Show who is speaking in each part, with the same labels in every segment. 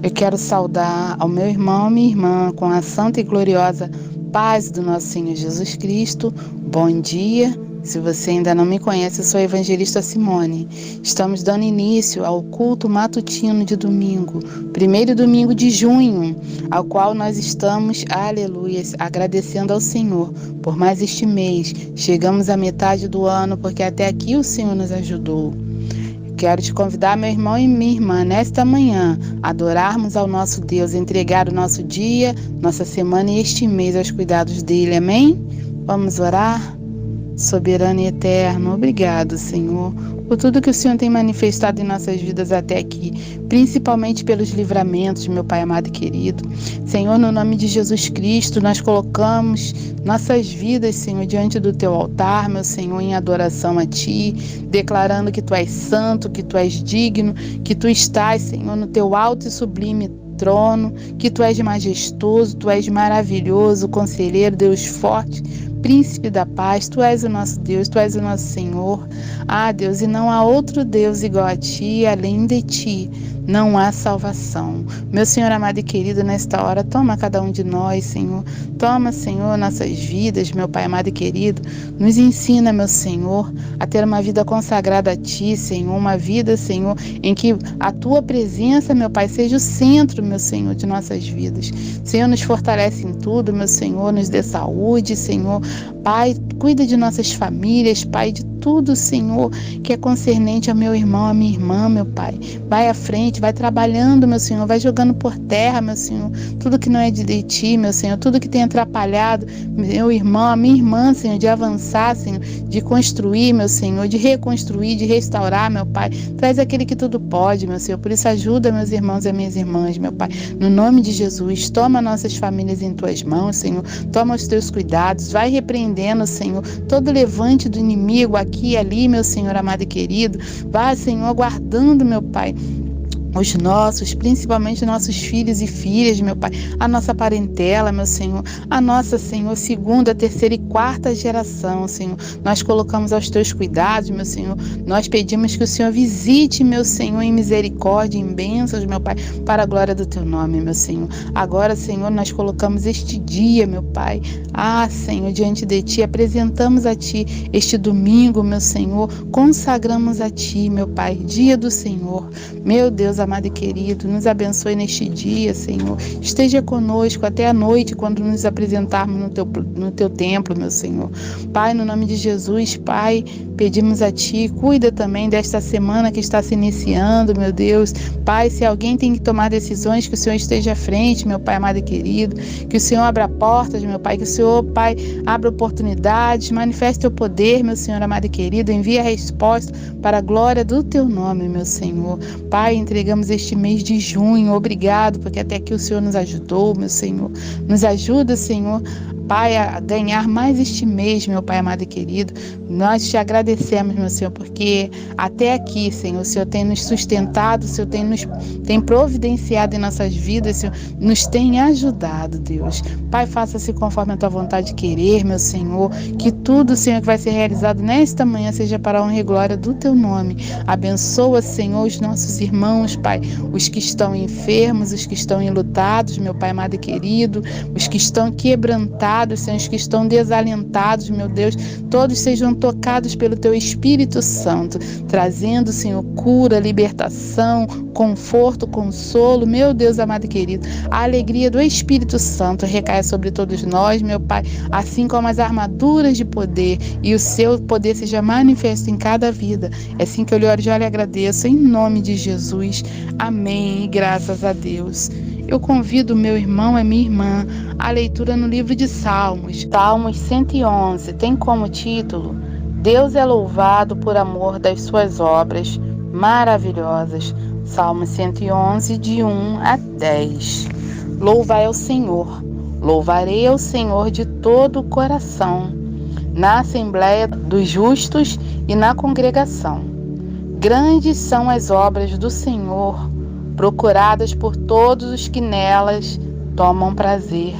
Speaker 1: Eu quero saudar ao meu irmão e minha irmã com a santa e gloriosa paz do nosso Senhor Jesus Cristo. Bom dia. Se você ainda não me conhece, eu sou a evangelista Simone. Estamos dando início ao culto matutino de domingo, primeiro domingo de junho, ao qual nós estamos, aleluia, agradecendo ao Senhor por mais este mês. Chegamos à metade do ano, porque até aqui o Senhor nos ajudou. Quero te convidar, meu irmão e minha irmã, nesta manhã, a adorarmos ao nosso Deus, entregar o nosso dia, nossa semana e este mês aos cuidados dele, amém? Vamos orar? Soberano e eterno, obrigado, Senhor, por tudo que o Senhor tem manifestado em nossas vidas até aqui, principalmente pelos livramentos, meu Pai amado e querido. Senhor, no nome de Jesus Cristo, nós colocamos nossas vidas, Senhor, diante do Teu altar, meu Senhor, em adoração a Ti, declarando que Tu és santo, que Tu és digno, que Tu estás, Senhor, no Teu alto e sublime trono, que Tu és majestoso, Tu és maravilhoso, conselheiro, Deus forte, Príncipe da paz, Tu és o nosso Deus, Tu és o nosso Senhor. Ah, Deus, e não há outro Deus igual a Ti, além de Ti não há salvação. Meu Senhor amado e querido, nesta hora, toma cada um de nós, Senhor. Toma, Senhor, nossas vidas, meu Pai amado e querido. Nos ensina, meu Senhor, a ter uma vida consagrada a Ti, Senhor. Uma vida, Senhor, em que a Tua presença, meu Pai, seja o centro, meu Senhor, de nossas vidas. Senhor, nos fortalece em tudo, meu Senhor, nos dê saúde, Senhor. Pai, cuida de nossas famílias, Pai, de tudo, Senhor, que é concernente ao meu irmão, à minha irmã, meu Pai. Vai à frente, vai trabalhando, meu Senhor, vai jogando por terra, meu Senhor, tudo que não é de Ti, meu Senhor, tudo que tem atrapalhado meu irmão, a minha irmã, Senhor, de avançar, Senhor, de construir, meu Senhor, de reconstruir, de restaurar, meu Pai. Traz aquele que tudo pode, meu Senhor, por isso ajuda meus irmãos e minhas irmãs, meu Pai. No nome de Jesus, toma nossas famílias em Tuas mãos, Senhor, toma os Teus cuidados, vai repreendendo, Senhor, todo levante do inimigo aqui e ali, meu Senhor amado e querido. Vai, Senhor, guardando, meu Pai, os nossos, principalmente nossos filhos e filhas, meu Pai, a nossa parentela, meu Senhor, a nossa, Senhor, segunda, terceira e quarta geração, Senhor, nós colocamos aos Teus cuidados, meu Senhor, nós pedimos que o Senhor visite, meu Senhor, em misericórdia, em bênçãos, meu Pai, para a glória do Teu nome, meu Senhor. Agora, Senhor, nós colocamos este dia, meu Pai, Senhor, diante de Ti, apresentamos a Ti este domingo, meu Senhor, consagramos a Ti, meu Pai, dia do Senhor, meu Deus amado e querido, nos abençoe neste dia, Senhor. Esteja conosco até a noite, quando nos apresentarmos no teu templo, meu Senhor. Pai, no nome de Jesus, Pai, pedimos a Ti, cuida também desta semana que está se iniciando, meu Deus. Pai, se alguém tem que tomar decisões, que o Senhor esteja à frente, meu Pai amado e querido, que o Senhor abra portas, meu Pai, que o Senhor, Pai, abra oportunidades, manifeste Teu poder, meu Senhor amado e querido, envia a resposta para a glória do Teu nome, meu Senhor. Pai, entregamos este mês de junho, obrigado, porque até aqui o Senhor nos ajudou, meu Senhor. Nos ajuda, Senhor, Pai, a ganhar mais este mês, meu Pai amado e querido. Nós Te agradecemos, meu Senhor, porque até aqui, Senhor, o Senhor tem nos sustentado, o Senhor tem providenciado em nossas vidas, Senhor, nos tem ajudado, Deus. Pai, faça-se conforme a Tua vontade de querer, meu Senhor, que tudo, Senhor, que vai ser realizado nesta manhã seja para a honra e glória do Teu nome. Abençoa, Senhor, os nossos irmãos, Pai, os que estão enfermos, os que estão enlutados, meu Pai amado e querido, os que estão quebrantados, Senhor, os que estão desalentados, meu Deus, todos sejam tocados pelo Teu Espírito Santo, trazendo, Senhor, cura, libertação, conforto, consolo, meu Deus amado e querido, a alegria do Espírito Santo recaia sobre todos nós, meu Pai, assim como as armaduras de poder, e o Seu poder seja manifesto em cada vida. É assim que eu lhe oro e já lhe agradeço, em nome de Jesus. Amém, graças a Deus. Eu convido meu irmão e minha irmã à leitura no livro de Salmos. Salmos 111 tem como título: Deus é louvado por amor das suas obras maravilhosas. Salmos 111, de 1 a 10. Louvai ao Senhor, louvarei ao Senhor de todo o coração, na assembleia dos justos e na congregação. Grandes são as obras do Senhor, procuradas por todos os que nelas tomam prazer.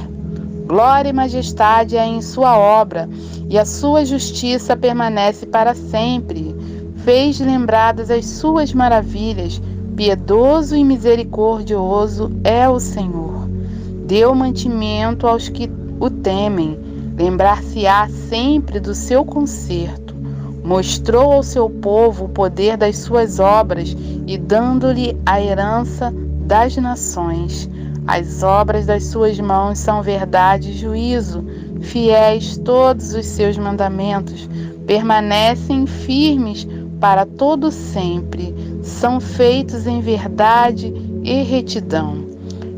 Speaker 1: Glória e majestade há em sua obra, e a sua justiça permanece para sempre. Fez lembradas as suas maravilhas, Piedoso e misericordioso é o Senhor. Deu mantimento aos que o temem. Lembrar-se-á sempre do seu conserto. Mostrou ao seu povo o poder das suas obras e dando-lhe a herança das nações. As obras das suas mãos são verdade e juízo. Fiéis todos os seus mandamentos. Permanecem firmes para todo sempre. São feitos em verdade e retidão.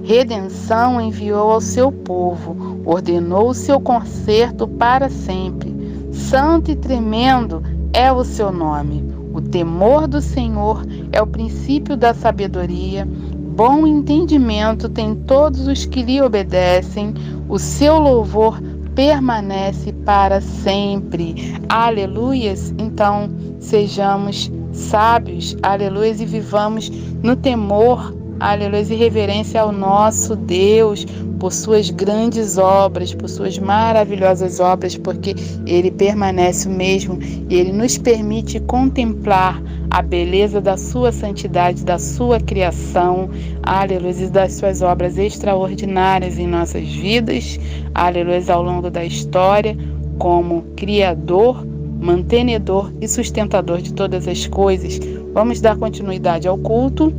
Speaker 1: Redenção enviou ao seu povo. Ordenou o seu conserto para sempre. Santo e tremendo é o seu nome. O temor do Senhor é o princípio da sabedoria. Bom entendimento tem todos os que lhe obedecem. O seu louvor permanece para sempre. Aleluias! Então, sejamos sábios, aleluias, e vivamos no temor, aleluias, e reverência ao nosso Deus, por suas grandes obras, por suas maravilhosas obras, porque Ele permanece o mesmo e Ele nos permite contemplar a beleza da sua santidade, da sua criação, aleluia, e das suas obras extraordinárias em nossas vidas, aleluia, ao longo da história, como Criador, mantenedor e sustentador de todas as coisas. Vamos dar continuidade ao culto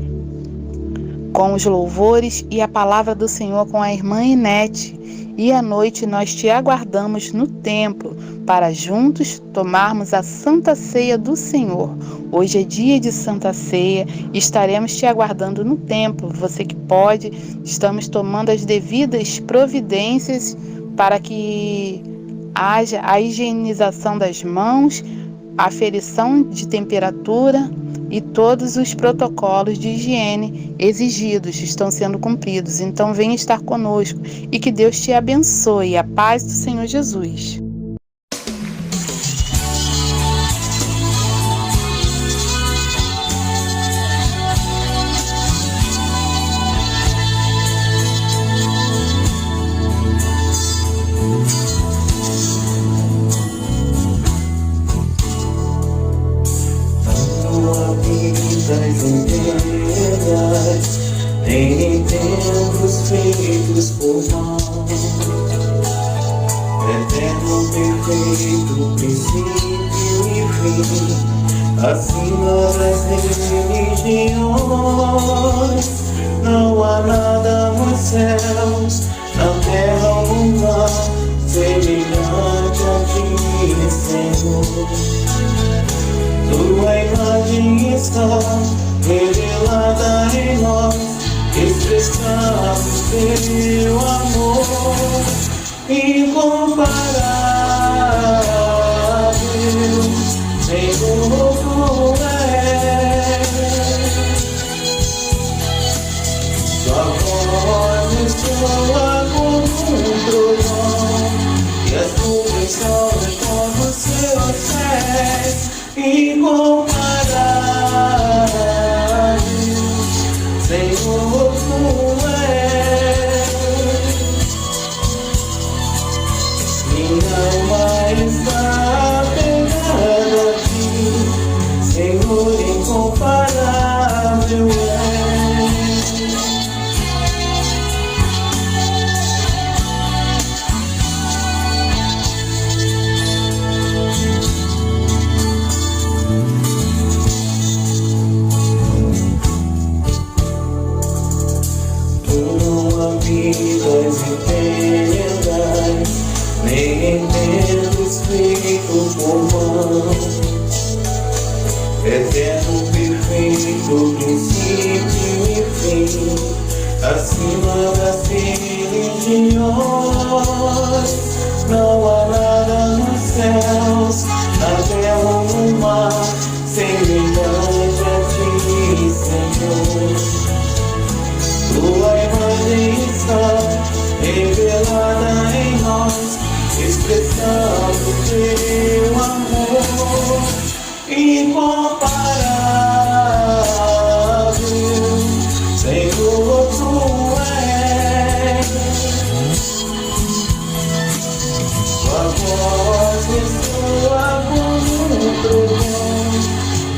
Speaker 1: com os louvores e a palavra do Senhor com a irmã Inete. E à noite nós te aguardamos no templo para juntos tomarmos a Santa Ceia do Senhor. Hoje é dia de Santa Ceia e estaremos te aguardando no templo. Você que pode, estamos tomando as devidas providências para que haja a higienização das mãos, a aferição de temperatura e todos os protocolos de higiene exigidos estão sendo cumpridos. Então venha estar conosco e que Deus te abençoe. A paz do Senhor Jesus.
Speaker 2: Nem tempos feitos por mãos, eterno, perfeito, princípio e fim, acima das religiões. Não há nada nos céus, na terra ou no mar, semelhante a ti, Senhor. Tua imagem está revelada em nós, expressamos teu amor incomparável. Senhor, tu és. Tua voz ressoa como trovão, e as nuvens sobem como seus pés. Incomparável, Senhor, tu és. Minha alma está pegada a ti, Senhor, incomparável és. Vidas eternas, nem entendos feitos por mãos, eterno, perfeito, princípio e fim, acima das religiões. Não há nada nos céus, na terra ou no mar, semelhante a ti, Senhor. Tua imagem está revelada em nós, expressando teu amor incomparável. Senhor, tu és. Tua voz ressoa como um trovão,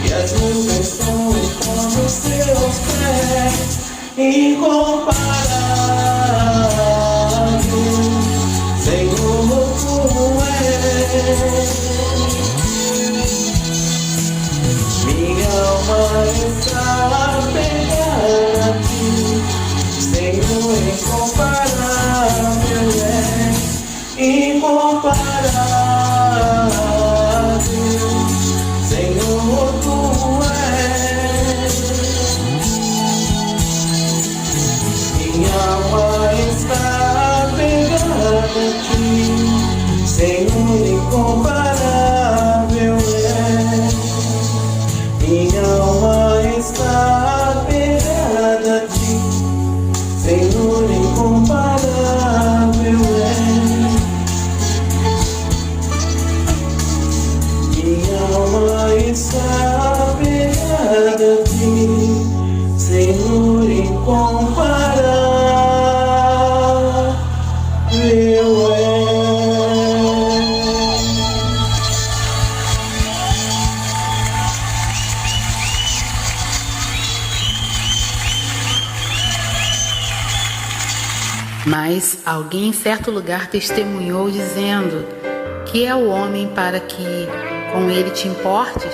Speaker 2: e as nuvens são como seus pés. incomparável. Senhor, tu és. Minha alma está apegada a ti, Senhor, incomparável és, incomparável. Senhor, tu és. Minha alma está apegada a ti, Senhor, incomparável és. Minha alma está apegada a ti, Senhor, incomparável és. Minha alma está apegada a ti, Senhor, incomparável és.
Speaker 1: Mas alguém em certo lugar testemunhou, dizendo: que é o homem para que com ele te importes?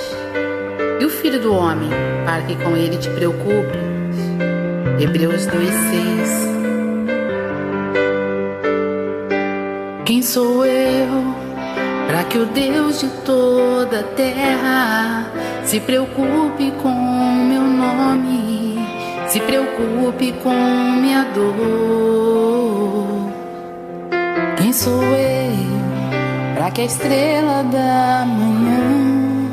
Speaker 1: E o filho do homem para que com ele te preocupes? Hebreus 2:6. Quem sou eu para que o Deus de toda a terra se preocupe com meu nome, se preocupe com minha dor? Quem sou eu para que a estrela da manhã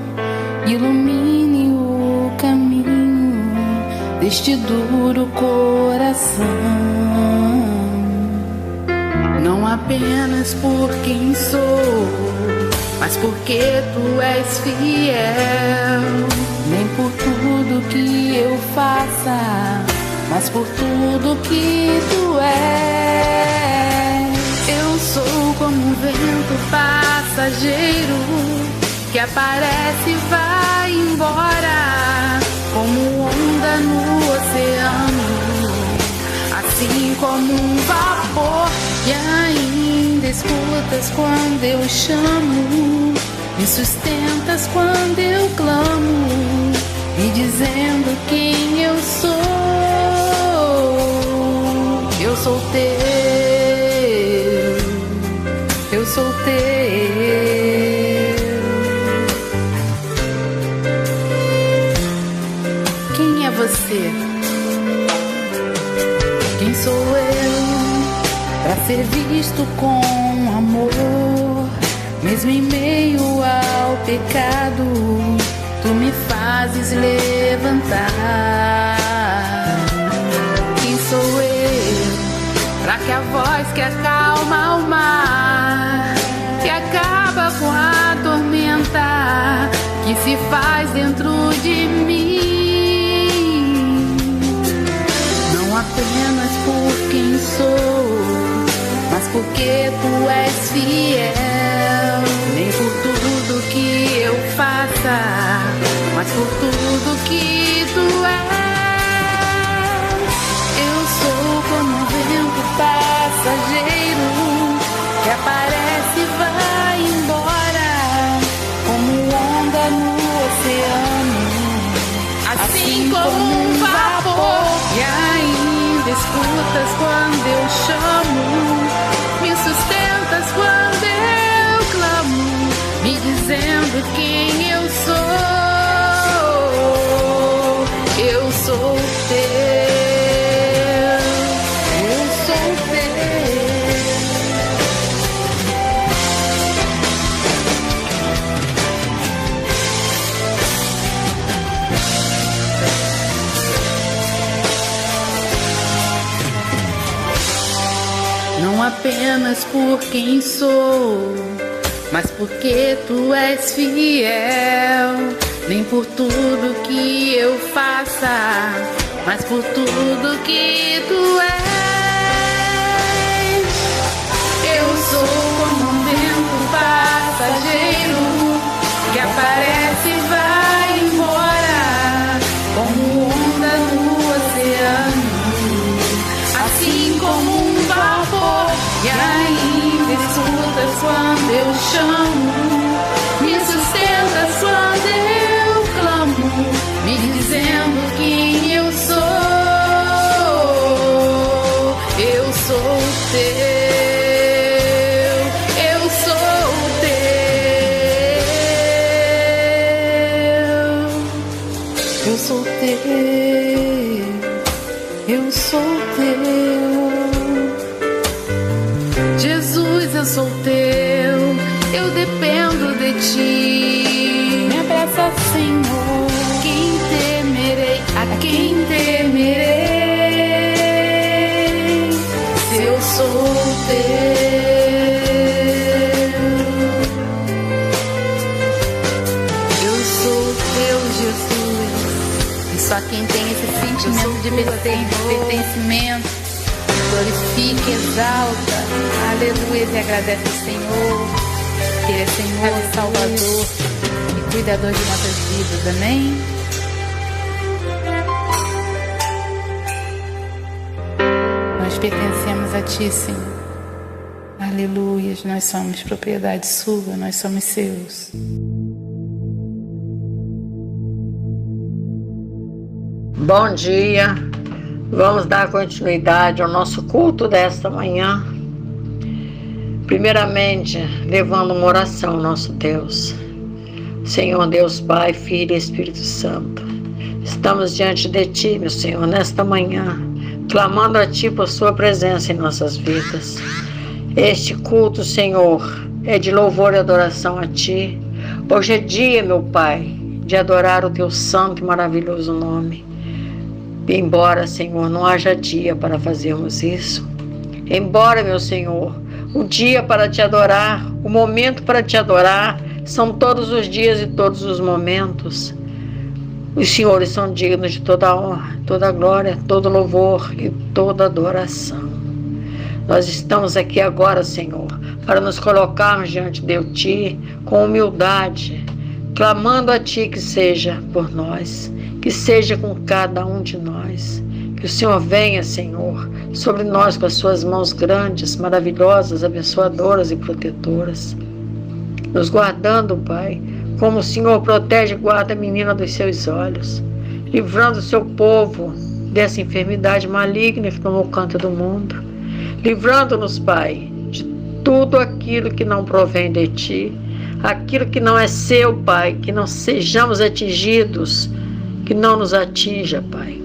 Speaker 1: ilumine o caminho deste duro coração? Não apenas por quem sou, mas porque tu és fiel. Nem por tudo que eu faça, mas por tudo que tu és. Eu sou como um vento passageiro que aparece e vai embora, como onda no oceano, assim como um vapor. E ainda escutas quando eu chamo, me sustentas quando eu clamo, me dizendo quem eu sou. Eu sou teu, eu sou teu. Quem é você? Quem sou eu para ser visto com amor, mesmo em meio ao pecado? Tu me fazes levantar. Quem sou eu para que a voz que acalma o mar, que acaba com a tormenta que se faz dentro de mim? Não apenas por quem sou, mas porque tu és fiel. Nem por tudo que eu faça, mas por tudo que tu és. Eu sou como um vento passageiro que aparece e vai embora, como onda no oceano, assim como um vapor. E ainda escutas quando eu chamo, me sustentas quando eu clamo, me dizendo quem eu sou. Eu sou teu, eu sou teu. Não apenas por quem sou, mas porque tu és fiel. Nem por tudo que eu faça, mas por tudo que tu és. Eu sou como um vento passageiro que aparece e vai embora, como onda no oceano, eu chamo, me sustentas quando eu clamo, me dizendo quem eu sou. Eu sou teu. Eu sou teu, eu sou teu, Jesus, eu sou teu, eu dependo de ti. Me abraça, Senhor, quem temerei, a quem temerei, se eu sou teu. Eu sou teu, Jesus. Só quem tem esse sentimento de pertencimento, glorifica, exalta, aleluia, e agradece ao Senhor, que Ele é Senhor, Salvador e cuidador de nossas vidas, amém? Nós pertencemos a Ti, Senhor, aleluia, nós somos propriedade Sua, nós somos Seus.
Speaker 3: Bom dia, vamos dar continuidade ao nosso culto desta manhã. Primeiramente, levando uma oração ao nosso Deus. Senhor Deus Pai, Filho e Espírito Santo, estamos diante de Ti, meu Senhor, nesta manhã, clamando a Ti por Sua presença em nossas vidas. Este culto, Senhor, é de louvor e adoração a Ti. Hoje é dia, meu Pai, de adorar o Teu santo e maravilhoso nome. Embora, Senhor, não haja dia para fazermos isso. Embora, meu Senhor, o dia para Te adorar, o momento para Te adorar, são todos os dias e todos os momentos. Os Senhores são dignos de toda a honra, toda a glória, todo louvor e toda adoração. Nós estamos aqui agora, Senhor, para nos colocarmos diante de Ti com humildade, clamando a Ti que seja por nós, que seja com cada um de nós. Que o Senhor venha, Senhor, sobre nós com as Suas mãos grandes, maravilhosas, abençoadoras e protetoras, nos guardando, Pai, como o Senhor protege e guarda a menina dos Seus olhos, livrando o Seu povo dessa enfermidade maligna que tomou conta do mundo, livrando-nos, Pai, de tudo aquilo que não provém de Ti, aquilo que não é Seu, Pai, que não sejamos atingidos, que não nos atinja, Pai.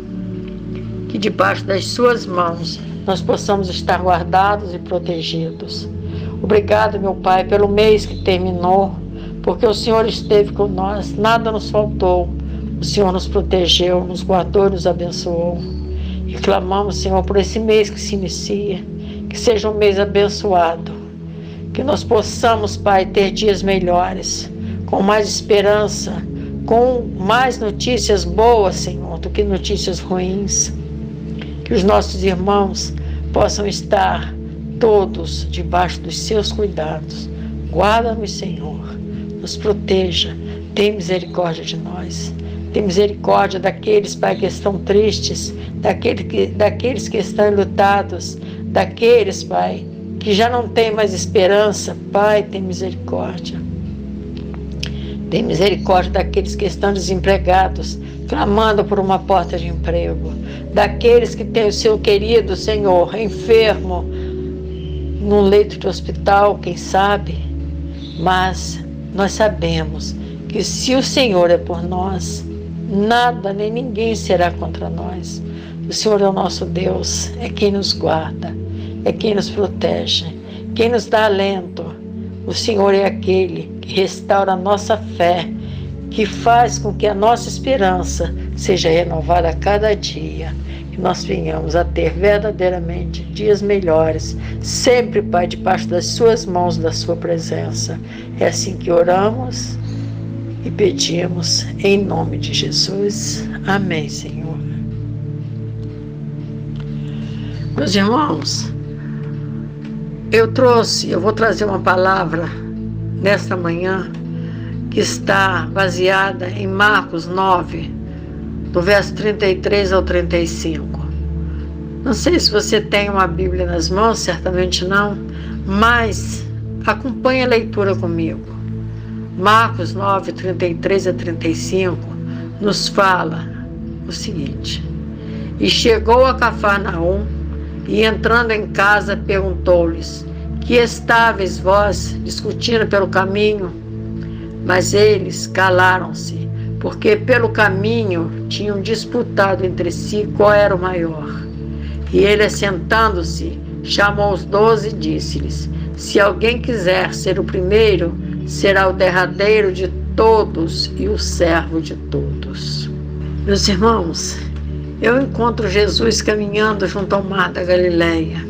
Speaker 3: Que debaixo das Suas mãos nós possamos estar guardados e protegidos. Obrigado, meu Pai, pelo mês que terminou, porque o Senhor esteve com nós, nada nos faltou. O Senhor nos protegeu, nos guardou e nos abençoou. E clamamos, Senhor, por esse mês que se inicia, que seja um mês abençoado, que nós possamos, Pai, ter dias melhores, com mais esperança, com mais notícias boas, Senhor, do que notícias ruins. Que os nossos irmãos possam estar todos debaixo dos Seus cuidados. Guarda-nos, Senhor, nos proteja, tem misericórdia de nós. Tem misericórdia daqueles, Pai, que estão tristes, daqueles que estão enlutados, daqueles, Pai, que já não têm mais esperança. Pai, tem misericórdia. Tem misericórdia daqueles que estão desempregados, clamando por uma porta de emprego. Daqueles que têm o seu querido, Senhor, enfermo, num leito de hospital, quem sabe. Mas nós sabemos que se o Senhor é por nós, nada nem ninguém será contra nós. O Senhor é o nosso Deus, é quem nos guarda, é quem nos protege, quem nos dá alento. O Senhor é aquele que restaura a nossa fé, que faz com que a nossa esperança seja renovada a cada dia, que nós venhamos a ter verdadeiramente dias melhores, sempre, Pai, debaixo das Suas mãos, da Sua presença. É assim que oramos e pedimos em nome de Jesus. Amém, Senhor. Meus irmãos, eu vou trazer uma palavra nesta manhã que está baseada em Marcos 9, do verso 33 ao 35. Não sei se você tem uma Bíblia nas mãos, certamente não, mas Acompanhe a leitura comigo. Marcos 9, 33 a 35 nos fala o seguinte: E chegou a Cafarnaum, e entrando em casa perguntou-lhes: Que estáveis vós discutindo pelo caminho? Mas eles calaram-se, porque pelo caminho tinham disputado entre si qual era o maior. E ele, assentando-se, chamou os 12 e disse-lhes: Se alguém quiser ser o primeiro, será o derradeiro de todos e o servo de todos. Meus irmãos, eu encontro Jesus caminhando junto ao mar da Galileia.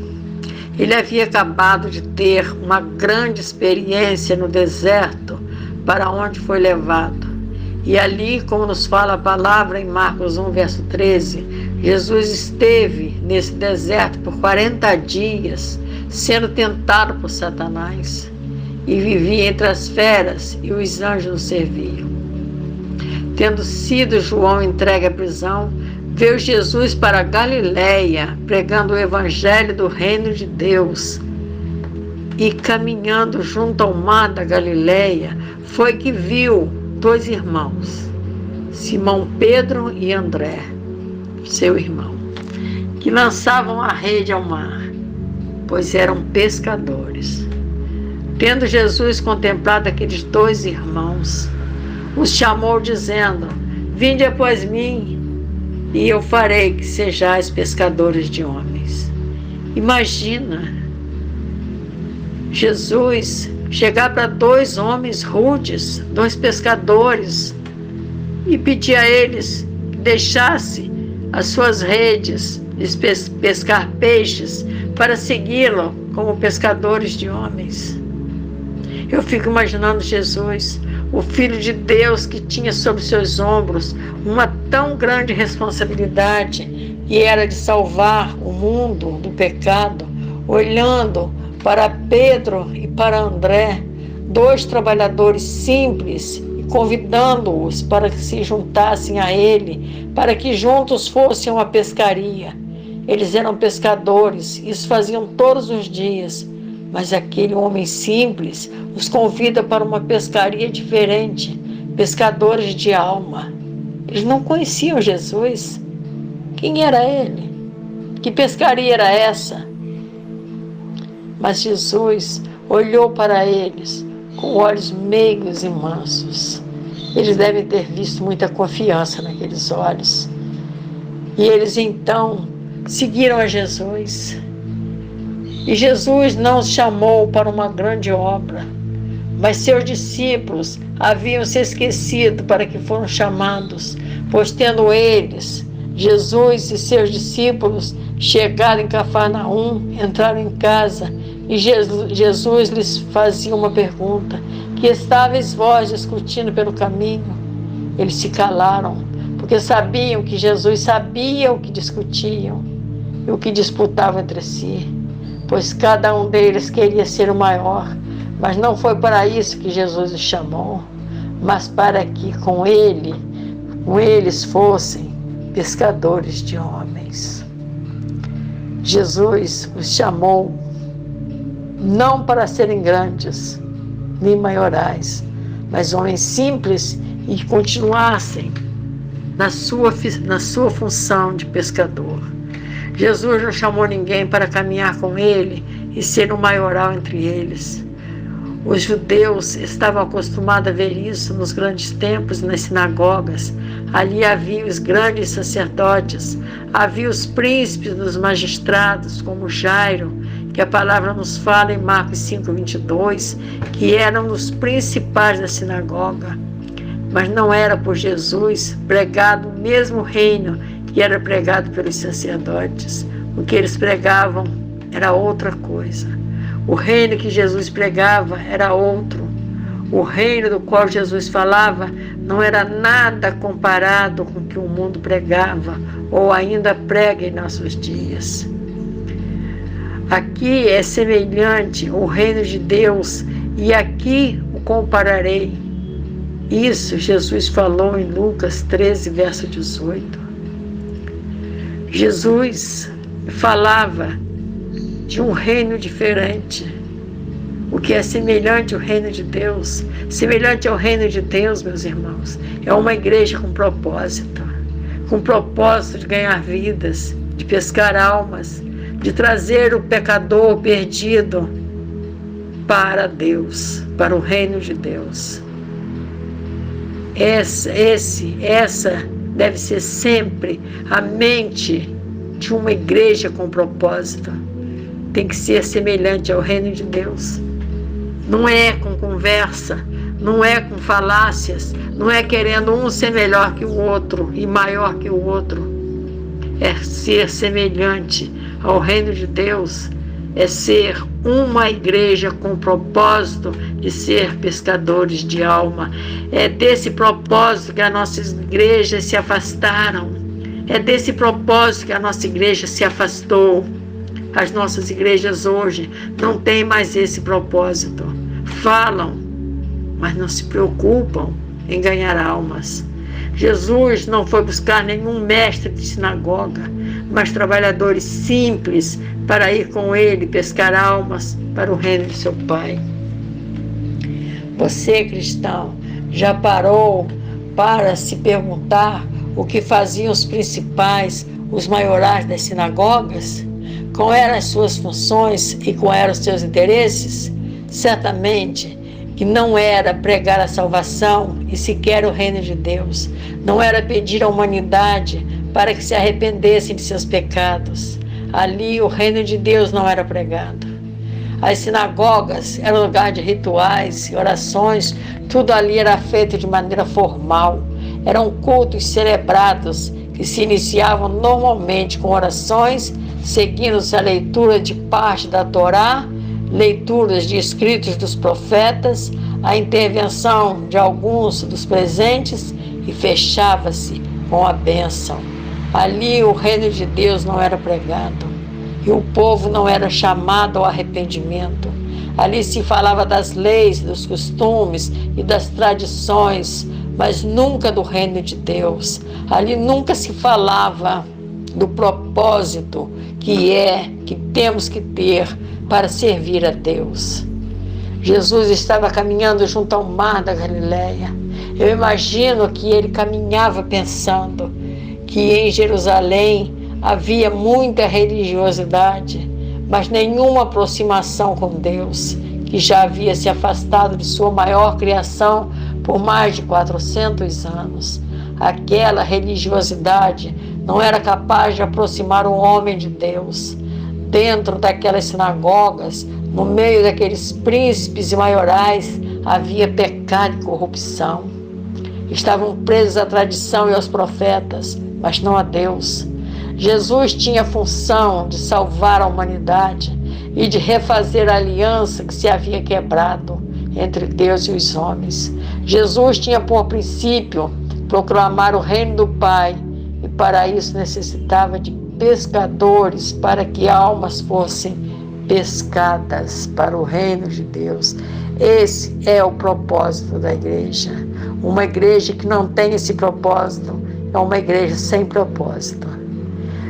Speaker 3: Ele havia acabado de ter uma grande experiência no deserto, para onde foi levado. E ali, como nos fala a palavra em Marcos 1, verso 13, Jesus esteve nesse deserto por 40 dias, sendo tentado por Satanás, e vivia entre as feras, e os anjos o serviam. Tendo sido João entregue à prisão, veio Jesus para a Galileia, pregando o evangelho do reino de Deus. E caminhando junto ao mar da Galileia, foi que viu 2 irmãos, Simão Pedro e André, seu irmão, que lançavam a rede ao mar, pois eram pescadores. Tendo Jesus contemplado aqueles 2 irmãos, os chamou dizendo: Vinde após mim, e eu farei que sejais pescadores de homens. Imagina Jesus chegar para 2 homens rudes, 2 pescadores, e pedir a eles que deixassem as suas redes de pescar peixes para segui-lo como pescadores de homens. Eu fico imaginando Jesus, o Filho de Deus, que tinha sobre seus ombros uma tão grande responsabilidade, e era de salvar o mundo do pecado, olhando para Pedro e para André, 2 trabalhadores simples, e convidando-os para que se juntassem a ele, para que juntos fossem a uma pescaria. Eles eram pescadores, isso faziam todos os dias, mas aquele homem simples os convida para uma pescaria diferente, pescadores de alma. Eles não conheciam Jesus. Quem era ele? Que pescaria era essa? Mas Jesus olhou para eles com olhos meigos e mansos. Eles devem ter visto muita confiança naqueles olhos. E eles então seguiram a Jesus. E Jesus não os chamou para uma grande obra, mas seus discípulos haviam se esquecido para que foram chamados, pois tendo eles, Jesus e seus discípulos, chegaram em Cafarnaum, entraram em casa, e Jesus lhes fazia uma pergunta: Que estáveis vós discutindo pelo caminho? Eles se calaram, porque sabiam que Jesus sabia o que discutiam e o que disputavam entre si, pois cada um deles queria ser o maior. Mas não foi para isso que Jesus os chamou, mas para que com eles fossem pescadores de homens. Jesus os chamou não para serem grandes, nem maiorais, mas homens simples, e continuassem na sua função de pescador. Jesus não chamou ninguém para caminhar com ele e ser o maioral entre eles. Os judeus estavam acostumados a ver isso nos grandes templos e nas sinagogas. Ali havia os grandes sacerdotes, havia os príncipes dos magistrados, como Jairo, que a palavra nos fala em Marcos 5:22, que eram os principais da sinagoga. Mas não era por Jesus pregado o mesmo reino que era pregado pelos sacerdotes. O que eles pregavam era outra coisa. O reino que Jesus pregava era outro. O reino do qual Jesus falava não era nada comparado com o que o mundo pregava ou ainda prega em nossos dias. Aqui é semelhante o reino de Deus, e aqui o compararei. Isso Jesus falou em Lucas 13, verso 18. Jesus falava de um reino diferente. O o que é semelhante ao reino de Deus. Semelhante ao reino de Deus, meus irmãos, é uma igreja com propósito de ganhar vidas, de pescar almas, de trazer o pecador perdido para Deus, para o reino de Deus. Essa deve ser sempre a mente de uma igreja com propósito. Tem que ser semelhante ao reino de Deus. Não é com conversa, não é com falácias, não é querendo um ser melhor que o outro e maior que o outro. É ser semelhante ao reino de Deus, é ser uma igreja com propósito de ser pescadores de alma. É desse propósito que as nossas igrejas se afastaram. É desse propósito que a nossa igreja se afastou. As nossas igrejas hoje não têm mais esse propósito. Falam, mas não se preocupam em ganhar almas. Jesus não foi buscar nenhum mestre de sinagoga, mas trabalhadores simples para ir com ele pescar almas para o reino de seu Pai. Você, cristão, já parou para se perguntar o que faziam os principais, os maiorais das sinagogas? Quais eram as suas funções e quais eram os seus interesses? Certamente que não era pregar a salvação e sequer o reino de Deus. Não era pedir à humanidade para que se arrependessem de seus pecados. Ali o reino de Deus não era pregado. As sinagogas eram lugar de rituais e orações, tudo ali era feito de maneira formal. Eram cultos celebrados que se iniciavam normalmente com orações, seguindo-se a leitura de parte da Torá, leituras de escritos dos profetas, a intervenção de alguns dos presentes e fechava-se com a bênção. Ali o reino de Deus não era pregado e o povo não era chamado ao arrependimento. Ali se falava das leis, dos costumes e das tradições, mas nunca do reino de Deus. Ali nunca se falava do propósito que temos que ter para servir a Deus. Jesus estava caminhando junto ao mar da Galileia. Eu imagino que ele caminhava pensando que em Jerusalém havia muita religiosidade, mas nenhuma aproximação com Deus, que já havia se afastado de sua maior criação por mais de 400 anos. Aquela religiosidade não era capaz de aproximar o homem de Deus. Dentro daquelas sinagogas, no meio daqueles príncipes e maiorais, havia pecado e corrupção. Estavam presos à tradição e aos profetas, mas não a Deus. Jesus tinha a função de salvar a humanidade e de refazer a aliança que se havia quebrado entre Deus e os homens. Jesus tinha por princípio proclamar o reino do Pai e para isso necessitava de pescadores para que almas fossem pescadas para o reino de Deus. Esse é o propósito da igreja. Uma igreja que não tem esse propósito é uma igreja sem propósito.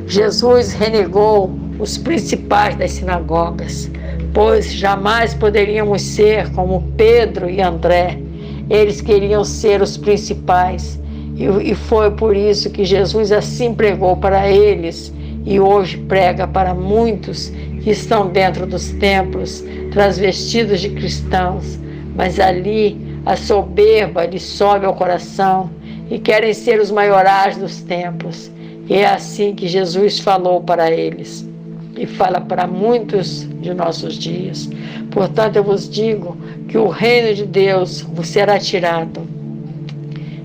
Speaker 3: Jesus renegou os principais das sinagogas, pois jamais poderíamos ser como Pedro e André. Eles queriam ser os principais e foi por isso que Jesus assim pregou para eles e hoje prega para muitos que estão dentro dos templos, transvestidos de cristãos, mas ali a soberba lhes sobe ao coração e querem ser os maiorais dos templos. E é assim que Jesus falou para eles e fala para muitos de nossos dias. Portanto, eu vos digo que o reino de Deus vos será tirado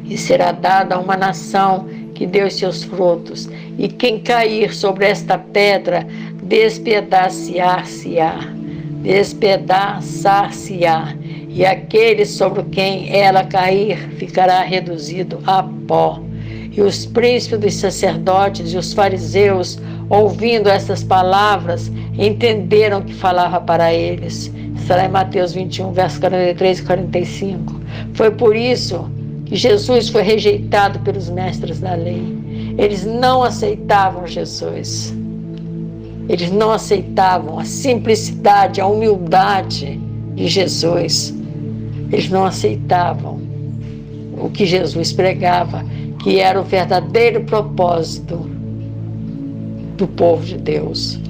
Speaker 3: e será dado a uma nação que deu os seus frutos. E quem cair sobre esta pedra, despedaçar-se-á. E aquele sobre quem ela cair, ficará reduzido a pó. E os príncipes dos sacerdotes e os fariseus, ouvindo essas palavras, entenderam que falava para eles. Está em Mateus 21, versos 43 e 45. Foi por isso que Jesus foi rejeitado pelos mestres da lei. Eles não aceitavam Jesus. Eles não aceitavam a simplicidade, a humildade de Jesus. Eles não aceitavam o que Jesus pregava, que era o verdadeiro propósito do povo de Deus.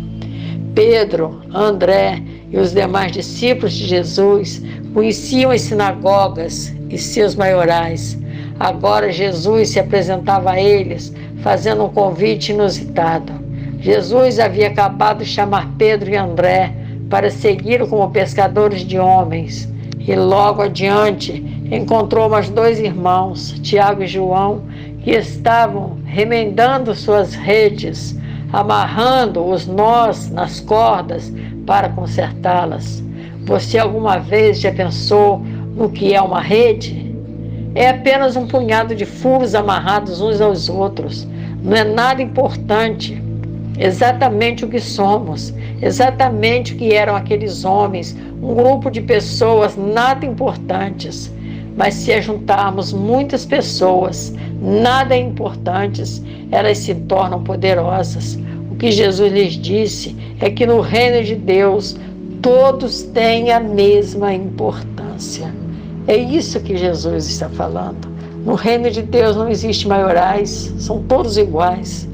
Speaker 3: Pedro, André e os demais discípulos de Jesus conheciam as sinagogas e seus maiorais. Agora Jesus se apresentava a eles, fazendo um convite inusitado. Jesus havia acabado de chamar Pedro e André para segui-lo como pescadores de homens. E logo adiante encontrou mais 2 irmãos, Tiago e João, que estavam remendando suas redes, amarrando os nós nas cordas para consertá-las. Você alguma vez já pensou no que é uma rede? É apenas um punhado de furos amarrados uns aos outros. Não é nada importante. Exatamente o que somos, exatamente o que eram aqueles homens, um grupo de pessoas nada importantes. Mas se juntarmos muitas pessoas nada importantes, elas se tornam poderosas. O que Jesus lhes disse é que no reino de Deus todos têm a mesma importância. É isso que Jesus está falando. No reino de Deus não existe maiorais, são todos iguais.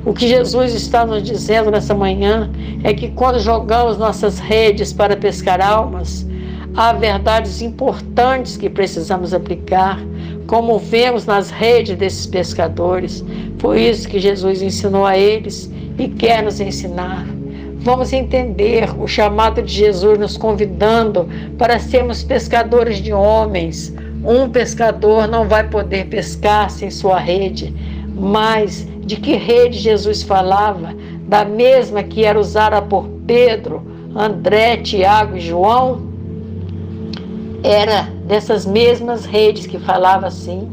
Speaker 3: O que Jesus está nos dizendo nessa manhã é que quando jogamos nossas redes para pescar almas, há verdades importantes que precisamos aplicar, como vemos nas redes desses pescadores. Foi isso que Jesus ensinou a eles e quer nos ensinar. Vamos entender o chamado de Jesus nos convidando para sermos pescadores de homens. Um pescador não vai poder pescar sem sua rede, mas de que rede Jesus falava? Da mesma que era usada por Pedro, André, Tiago e João? Era dessas mesmas redes que falava assim.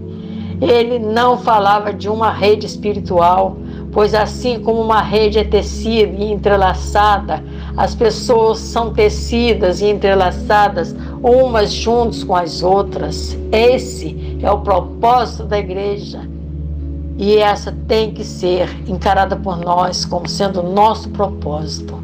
Speaker 3: Ele não falava de uma rede espiritual, pois assim como uma rede é tecida e entrelaçada, as pessoas são tecidas e entrelaçadas umas juntas com as outras. Esse é o propósito da igreja. E essa tem que ser encarada por nós como sendo o nosso propósito.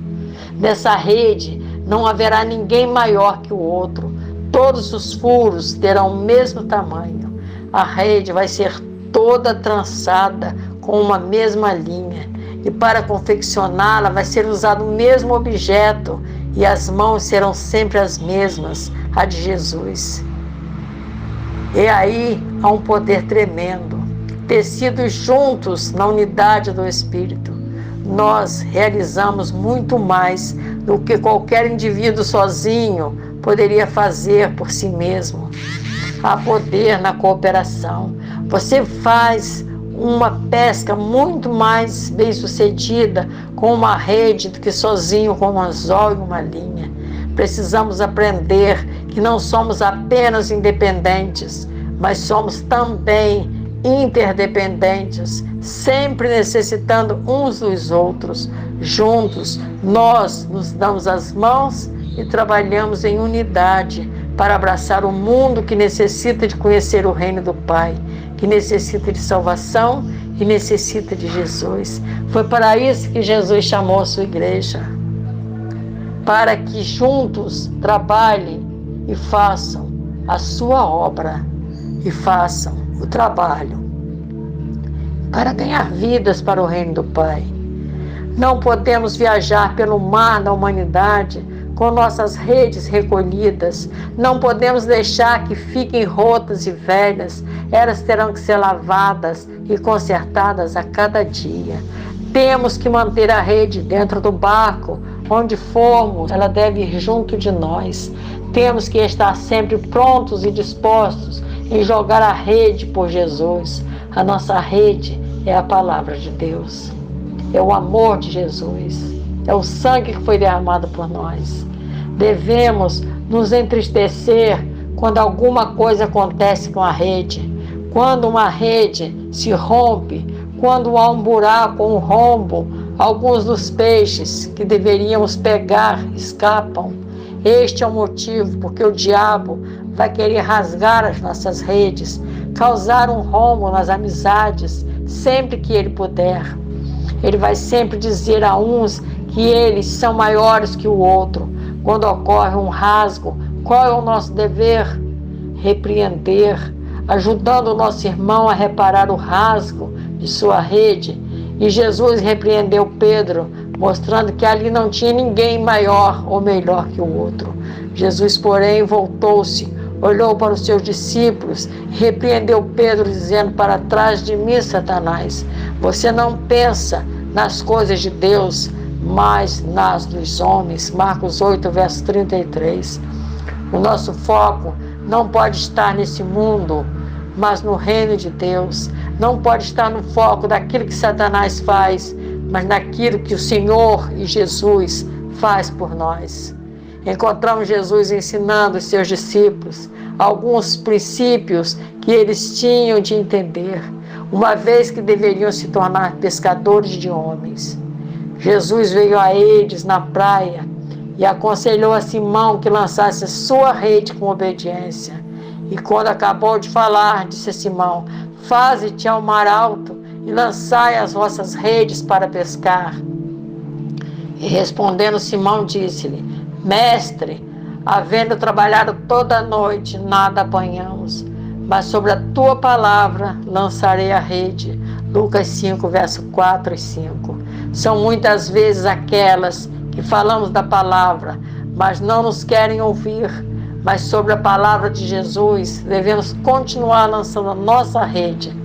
Speaker 3: Nessa rede não haverá ninguém maior que o outro. Todos os furos terão o mesmo tamanho. A rede vai ser toda trançada com uma mesma linha. E para confeccioná-la vai ser usado o mesmo objeto. E as mãos serão sempre as mesmas, a de Jesus. E aí há um poder tremendo. Tecidos juntos na unidade do Espírito, nós realizamos muito mais do que qualquer indivíduo sozinho poderia fazer por si mesmo. Há poder na cooperação. Você faz uma pesca muito mais bem sucedida com uma rede do que sozinho com um anzol e uma linha. Precisamos aprender que não somos apenas independentes, mas somos também interdependentes, sempre necessitando uns dos outros. Juntos, nós nos damos as mãos e trabalhamos em unidade para abraçar o mundo que necessita de conhecer o reino do Pai, que necessita de salvação e necessita de Jesus. Foi para isso que Jesus chamou a sua igreja, para que juntos trabalhem e façam a sua obra e façam o trabalho para ganhar vidas para o reino do Pai. Não podemos viajar pelo mar da humanidade com nossas redes recolhidas. Não podemos deixar que fiquem rotas e velhas. Elas terão que ser lavadas e consertadas a cada dia. Temos que manter a rede dentro do barco. Onde formos, ela deve ir junto de nós. Temos que estar sempre prontos e dispostos em jogar a rede por Jesus. A nossa rede é a palavra de Deus, é o amor de Jesus, é o sangue que foi derramado por nós. Devemos nos entristecer quando alguma coisa acontece com a rede, quando uma rede se rompe, quando há um buraco, um rombo, alguns dos peixes que deveríamos pegar escapam. Este é o motivo porque o diabo vai querer rasgar as nossas redes, causar um rombo nas amizades, sempre que ele puder. Ele vai sempre dizer a uns que eles são maiores que o outro, Quando ocorre um rasgo, qual é o nosso dever? Repreender, ajudando o nosso irmão a reparar o rasgo de sua rede. E Jesus repreendeu Pedro, mostrando que ali não tinha ninguém maior ou melhor que o outro. Jesus, porém, voltou-se, olhou para os seus discípulos, repreendeu Pedro, dizendo: para trás de mim, Satanás, você não pensa nas coisas de Deus, mas nas dos homens. Marcos 8, verso 33. O nosso foco não pode estar nesse mundo, mas no reino de Deus. Não pode estar no foco daquilo que Satanás faz, mas naquilo que o Senhor e Jesus faz por nós. Encontramos Jesus ensinando os seus discípulos alguns princípios que eles tinham de entender, uma vez que deveriam se tornar pescadores de homens. Jesus veio a eles na praia e aconselhou a Simão que lançasse a sua rede com obediência. E quando acabou de falar, disse a Simão: faze-te ao mar alto e lançai as vossas redes para pescar. E respondendo Simão, disse-lhe: Mestre, havendo trabalhado toda a noite, nada apanhamos, mas sobre a tua palavra lançarei a rede. Lucas 5, verso 4 e 5. São muitas vezes aquelas que falamos da palavra, mas não nos querem ouvir. Mas sobre a palavra de Jesus, devemos continuar lançando a nossa rede.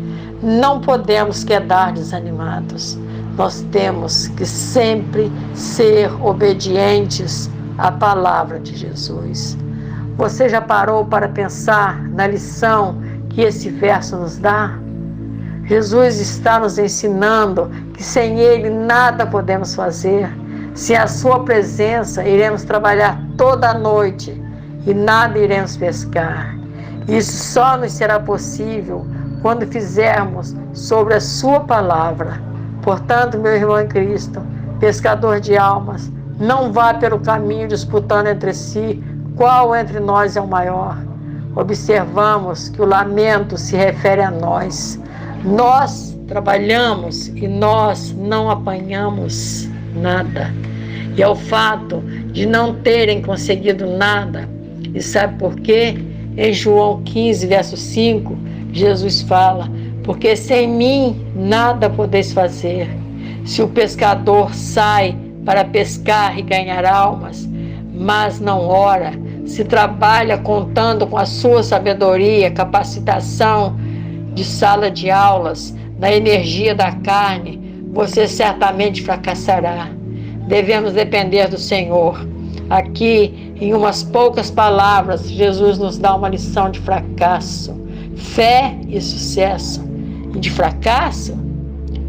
Speaker 3: Não podemos quedar desanimados. Nós temos que sempre ser obedientes à palavra de Jesus. Você já parou para pensar na lição que esse verso nos dá? Jesus está nos ensinando que sem Ele nada podemos fazer. Sem a sua presença, iremos trabalhar toda a noite e nada iremos pescar. Isso só nos será possível quando fizermos sobre a sua palavra. Portanto, meu irmão em Cristo, pescador de almas, não vá pelo caminho disputando entre si qual entre nós é o maior. Observamos que o lamento se refere a nós. Nós trabalhamos e nós não apanhamos nada. E é o fato de não terem conseguido nada. E sabe por quê? Em João 15, verso 5, Jesus fala: porque sem mim nada podeis fazer. Se o pescador sai para pescar e ganhar almas, mas não ora, se trabalha contando com a sua sabedoria, capacitação de sala de aulas, na energia da carne, você certamente fracassará. Devemos depender do Senhor. Aqui, em umas poucas palavras, Jesus nos dá uma lição de fracasso, fé e sucesso. E de fracasso,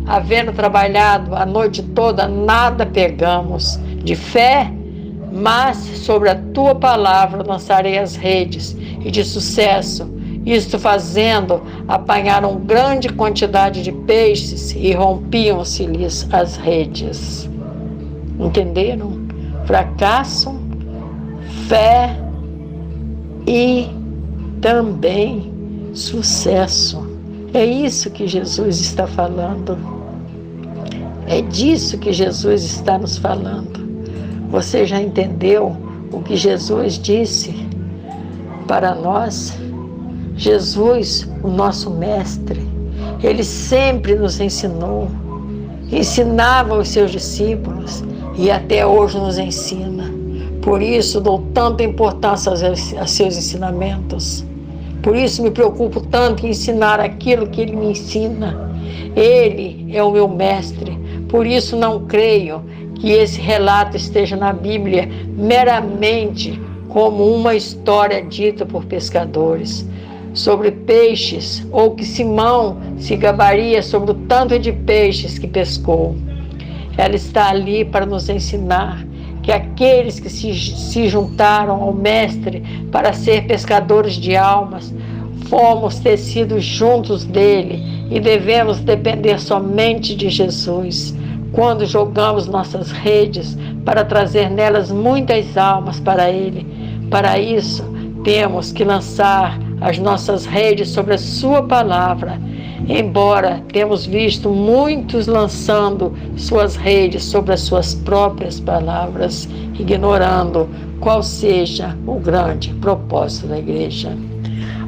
Speaker 3: havendo trabalhado a noite toda, nada pegamos. De fé, mas sobre a tua palavra lançarei as redes. E de sucesso, isto fazendo, apanharam grande quantidade de peixes e rompiam-se-lhes as redes. Entenderam? Fracasso, fé e também sucesso. É isso que Jesus está falando. É disso que Jesus está nos falando. Você já entendeu o que Jesus disse para nós? Jesus, o nosso mestre, ele sempre nos ensinou, ensinava aos seus discípulos e até hoje nos ensina. Por isso dou tanta importância a seus ensinamentos. Por isso me preocupo tanto em ensinar aquilo que ele me ensina. Ele é o meu mestre. Por isso não creio que esse relato esteja na Bíblia meramente como uma história dita por pescadores sobre peixes, ou que Simão se gabaria sobre o tanto de peixes que pescou. Ela está ali para nos ensinar que aqueles que se juntaram ao Mestre para ser pescadores de almas, fomos tecidos juntos dele e devemos depender somente de Jesus. Quando jogamos nossas redes para trazer nelas muitas almas para ele, para isso temos que lançar as nossas redes sobre a sua palavra, embora temos visto muitos lançando suas redes sobre as suas próprias palavras, ignorando qual seja o grande propósito da igreja.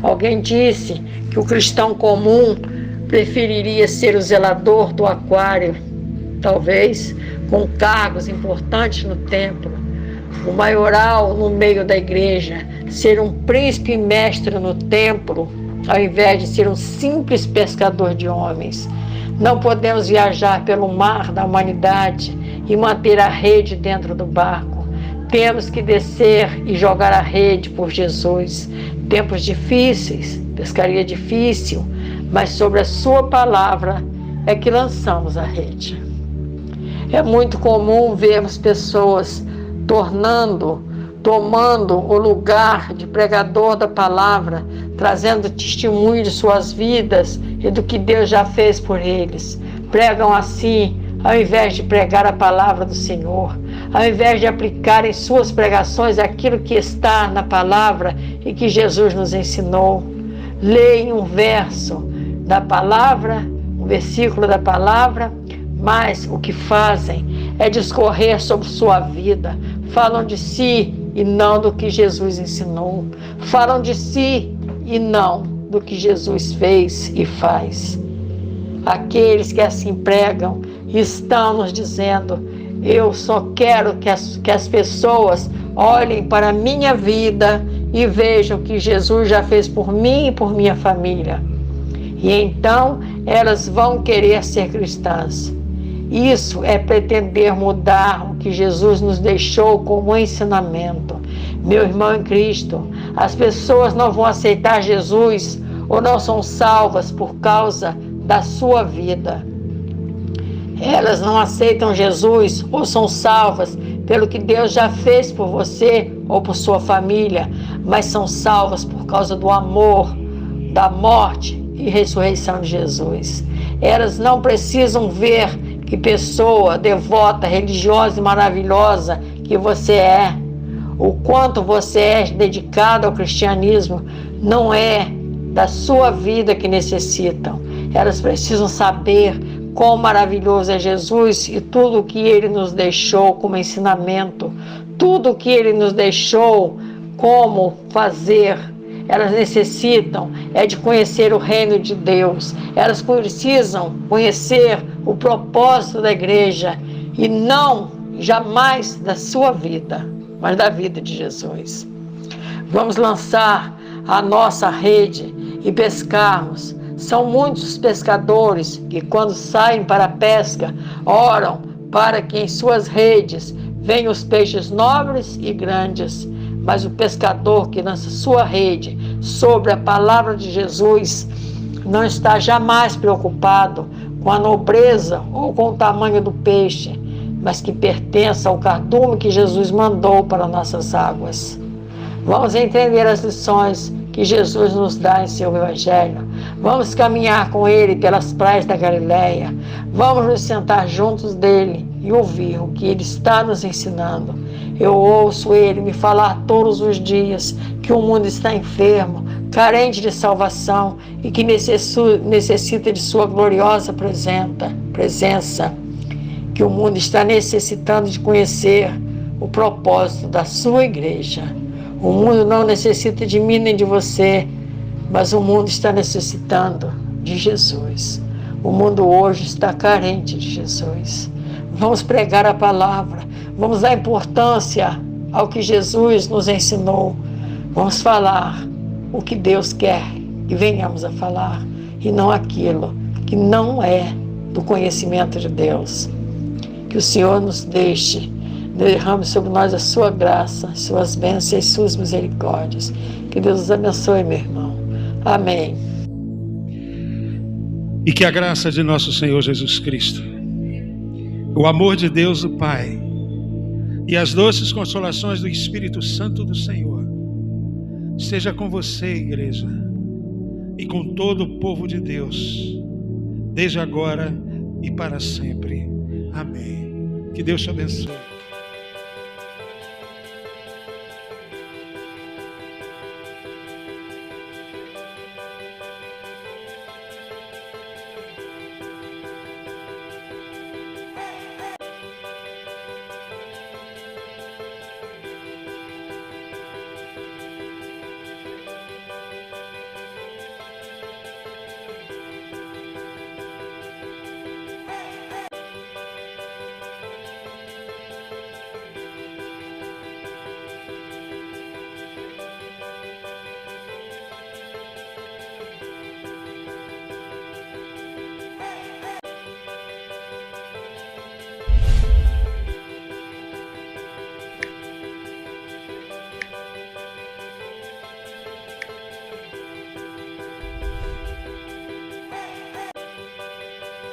Speaker 3: Alguém disse que o cristão comum preferiria ser o zelador do aquário, talvez com cargos importantes no templo, o maioral no meio da igreja, ser um príncipe e mestre no templo, ao invés de ser um simples pescador de homens. Não podemos viajar pelo mar da humanidade e manter a rede dentro do barco. Temos que descer e jogar a rede por Jesus. Tempos difíceis, pescaria difícil, mas sobre a sua palavra é que lançamos a rede. É muito comum vermos pessoas tomando o lugar de pregador da palavra, trazendo testemunho de suas vidas e do que Deus já fez por eles. Pregam assim, ao invés de pregar a palavra do Senhor, ao invés de aplicar em suas pregações aquilo que está na palavra e que Jesus nos ensinou. Leem um verso da palavra, um versículo da palavra, mas o que fazem é discorrer sobre sua vida. Falam de si e não do que Jesus ensinou. Falam de si e não do que Jesus fez e faz. Aqueles que assim pregam estão nos dizendo: eu só quero que as pessoas olhem para a minha vida e vejam o que Jesus já fez por mim e por minha família. E então elas vão querer ser cristãs. Isso é pretender mudar o que Jesus nos deixou como ensinamento. Meu irmão em Cristo, as pessoas não vão aceitar Jesus ou não são salvas por causa da sua vida. Elas não aceitam Jesus ou são salvas pelo que Deus já fez por você ou por sua família, mas são salvas por causa do amor, da morte e ressurreição de Jesus. Elas não precisam ver que pessoa devota, religiosa e maravilhosa que você é. O quanto você é dedicado ao cristianismo não é da sua vida que necessitam. Elas precisam saber quão maravilhoso é Jesus e tudo o que Ele nos deixou como ensinamento, tudo o que Ele nos deixou como fazer. Elas necessitam de conhecer o reino de Deus. Elas precisam conhecer o propósito da igreja e não jamais da sua vida, mas da vida de Jesus. Vamos lançar a nossa rede e pescarmos. São muitos pescadores que, quando saem para a pesca, oram para que em suas redes venham os peixes nobres e grandes. Mas o pescador que lança sua rede sobre a palavra de Jesus não está jamais preocupado com a nobreza ou com o tamanho do peixe, mas que pertence ao cardume que Jesus mandou para nossas águas. Vamos entender as lições que Jesus nos dá em seu Evangelho. Vamos caminhar com Ele pelas praias da Galileia. Vamos nos sentar juntos dele e ouvir o que Ele está nos ensinando. Eu ouço Ele me falar todos os dias que o mundo está enfermo, carente de salvação e que necessita de sua gloriosa presença, que o mundo está necessitando de conhecer o propósito da sua igreja. O mundo não necessita de mim nem de você, mas o mundo está necessitando de Jesus. O mundo hoje está carente de Jesus. Vamos pregar a palavra, vamos dar importância ao que Jesus nos ensinou. Vamos falar o que Deus quer que venhamos a falar e não aquilo que não é do conhecimento de Deus. Que o Senhor nos deixe, derrame sobre nós a sua graça, suas bênçãos e suas misericórdias. Que Deus os abençoe, meu irmão. Amém.
Speaker 4: E que a graça de nosso Senhor Jesus Cristo, o amor de Deus o Pai e as doces consolações do Espírito Santo do Senhor esteja com você, igreja, e com todo o povo de Deus, desde agora e para sempre. Amém. Que Deus te abençoe.